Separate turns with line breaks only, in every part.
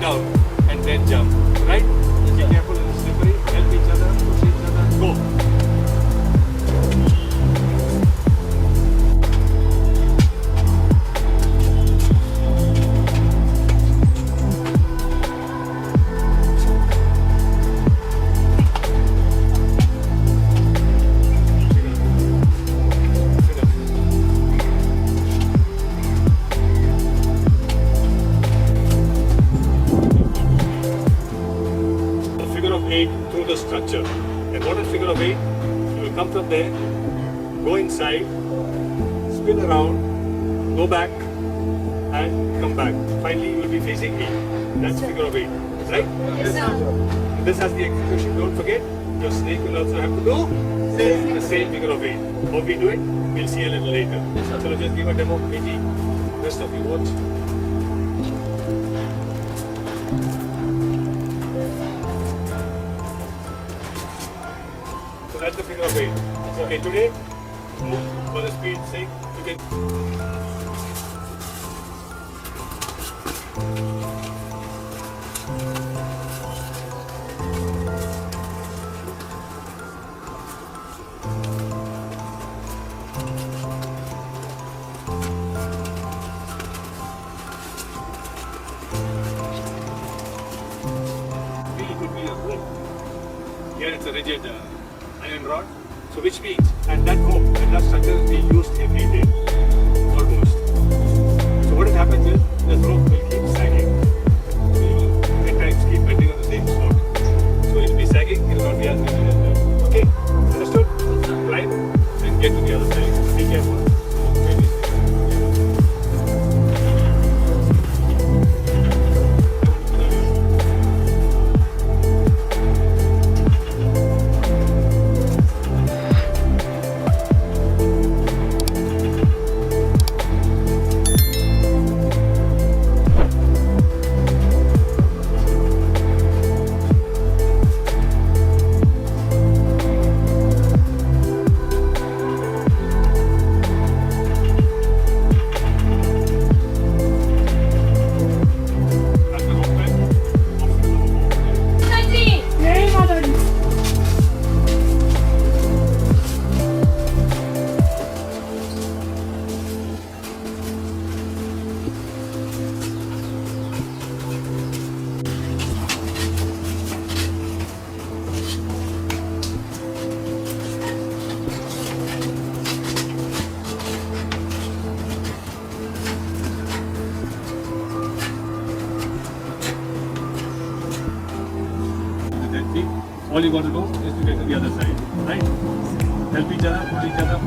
down and then jump. Right? Be careful and slippery. Help each other, push each other. Go. Through the structure. And what is figure of 8? You will come from there, go inside, spin around, go back and come back. Finally you will be facing me. That's figure of 8. Right?
Yes, sir.
This has the execution. Don't forget, your snake will also have to do the same figure of 8. How we do it, we'll see a little later.
Yes, sir.
So let's just give a demo. Maybe rest of you watch. So that's the figure of 8. Okay, today, for the speed's sake, you can... It could be a rope. Here it's a rigid iron rod. So which means, and that rope and that structure is being used every day, almost. So what happens is, this rope will keep sagging. So you will at times keep bending on the same spot. So it will be sagging, it will not be as rigid as that. Okay? Understood? Climb and get to the other side. Be careful. Maybe all you got to do is to get to the other side, right? Help each other,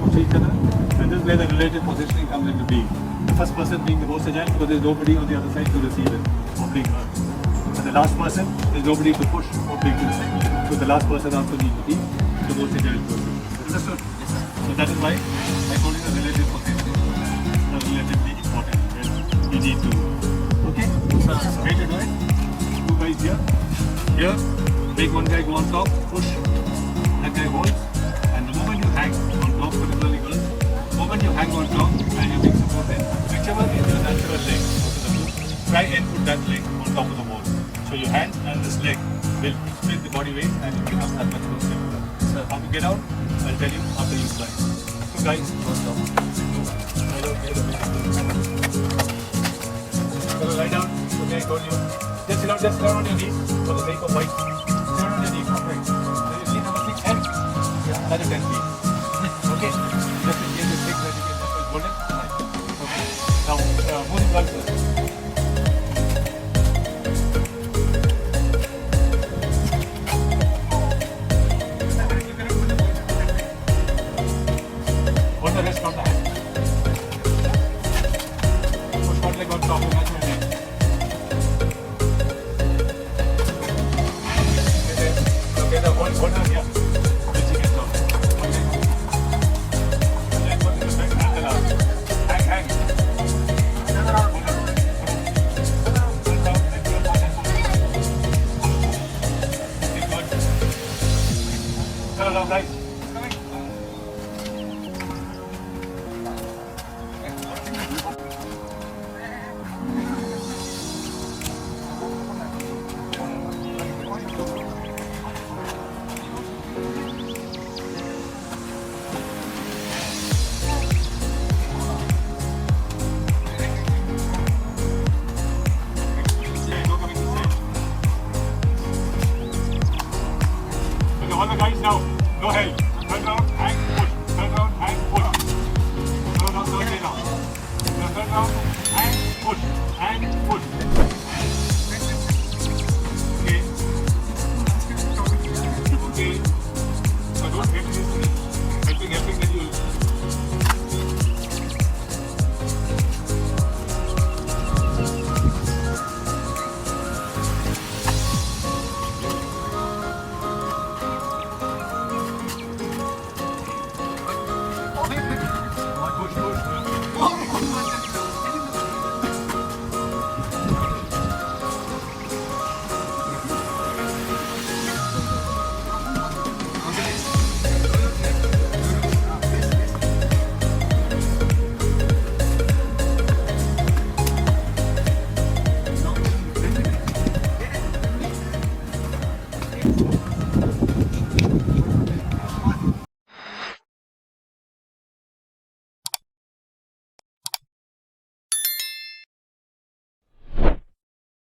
push each other, and this is where the relative positioning comes into being. The first person being the most agile because there is nobody on the other side to receive it or bring her. And the last person, there is nobody to push or bring to the side. So the last person also needs to be the most agile person. Understood? Yes, sir. So that is why I told you the relative positioning is relatively important. You need to. Okay? Way to do it. Two guys here. Here. Make one guy go on top, push, that guy holds, and the moment you hang on top, particularly girls, the moment you hang on top and you make support in, whichever is your natural leg out of the move, try and put that leg on top of the wall. So your hand and this leg will split the body weight and you become that much more similar. So how to get out, I'll tell you after you fly. So guys, first off, lie down, okay, I told you. Just sit down on your knees for the sake of white. Another 10 feet. Okay? Just in case you think that you can just hold it. Okay. Now, who's the girl first? Hold the rest from the hand. Push one leg on top of that.